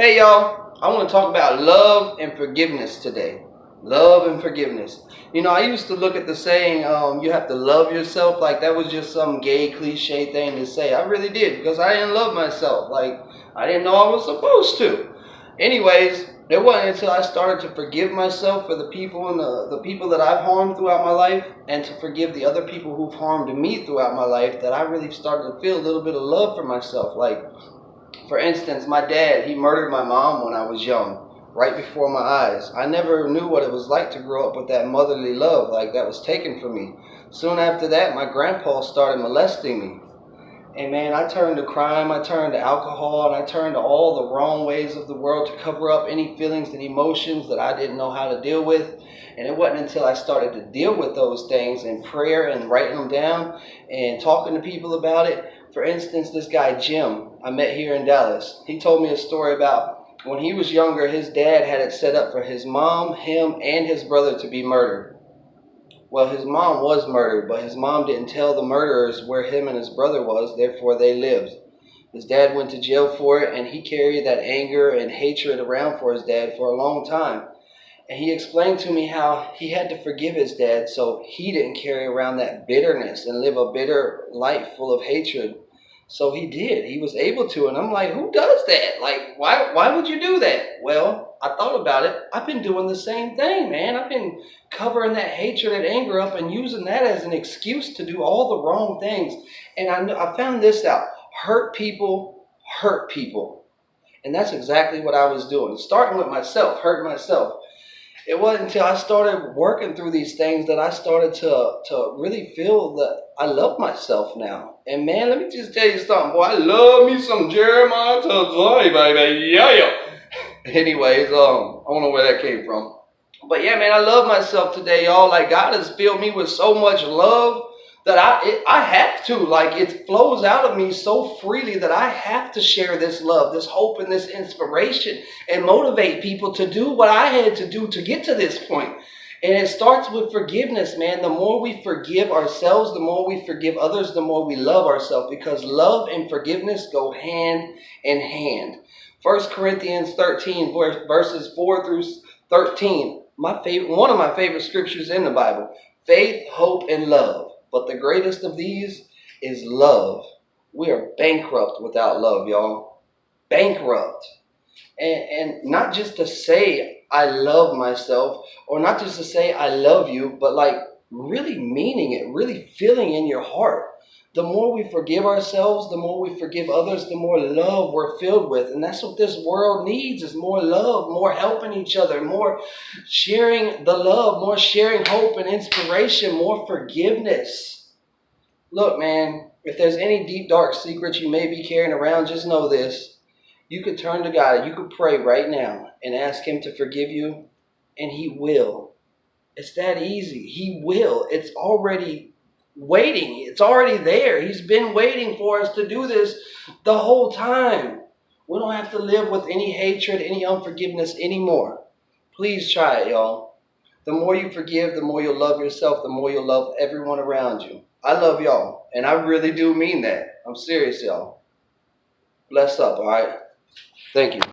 Hey y'all, I want to talk about love and forgiveness today. Love and forgiveness. You know, I used to look at the saying, you have to love yourself, like that was just some gay cliche thing to say. I really did, because I didn't love myself. Like, I didn't know I was supposed to. Anyways, it wasn't until I started to forgive myself for the people and the people that I've harmed throughout my life, and to forgive the other people who've harmed me throughout my life, that I really started to feel a little bit of love for myself. Like, for instance, my dad, he murdered my mom when I was young, right before my eyes. I never knew what it was like to grow up with that motherly love, like that was taken from me. Soon after that, my grandpa started molesting me. And man, I turned to crime, I turned to alcohol, and I turned to all the wrong ways of the world to cover up any feelings and emotions that I didn't know how to deal with. And it wasn't until I started to deal with those things in prayer and writing them down and talking to people about it. For instance, this guy Jim, I met here in Dallas. He told me a story about when he was younger, his dad had it set up for his mom, him, and his brother to be murdered. Well, his mom was murdered, but his mom didn't tell the murderers where him and his brother was, therefore they lived. His dad went to jail for it, and he carried that anger and hatred around for his dad for a long time. And he explained to me how he had to forgive his dad so he didn't carry around that bitterness and live a bitter life full of hatred. So he did. He was able to. And I'm like, who does that? Like, why would you do that? Well, I thought about it. I've been doing the same thing, man. I've been covering that hatred and anger up and using that as an excuse to do all the wrong things. And I found this out. Hurt people hurt people. And that's exactly what I was doing. Starting with myself, hurting myself. It wasn't until I started working through these things that I started to really feel that I love myself now. And man, let me just tell you something, boy. I love me some Jeremiah today, baby. Yeah. Anyways, I don't know where that came from. But yeah, man, I love myself today, y'all. Like, God has filled me with so much love that I have to. Like, it flows out of me so freely that I have to share this love, this hope, and this inspiration and motivate people to do what I had to do to get to this point. And it starts with forgiveness, man. The more we forgive ourselves, the more we forgive others, the more we love ourselves, because love and forgiveness go hand in hand. 1 Corinthians 13, verses 4 through 13. One of my favorite scriptures in the Bible. Faith, hope, and love. But the greatest of these is love. We are bankrupt without love, y'all. Bankrupt. And not just to say I love myself, or not just to say I love you, but like really meaning it, really feeling in your heart. The more we forgive ourselves, the more we forgive others, the more love we're filled with. And that's what this world needs, is more love, more helping each other, more sharing the love, more sharing hope and inspiration, more forgiveness. Look, man, if there's any deep, dark secrets you may be carrying around, just know this. You could turn to God, you could pray right now and ask Him to forgive you, and He will. It's that easy. He will. It's already waiting. It's already there. He's been waiting for us to do this the whole time. We don't have to live with any hatred, any unforgiveness anymore. Please try it, y'all. The more you forgive, the more you'll love yourself, the more you'll love everyone around you. I love y'all, and I really do mean that. I'm serious, y'all. Bless up, all right? Thank you.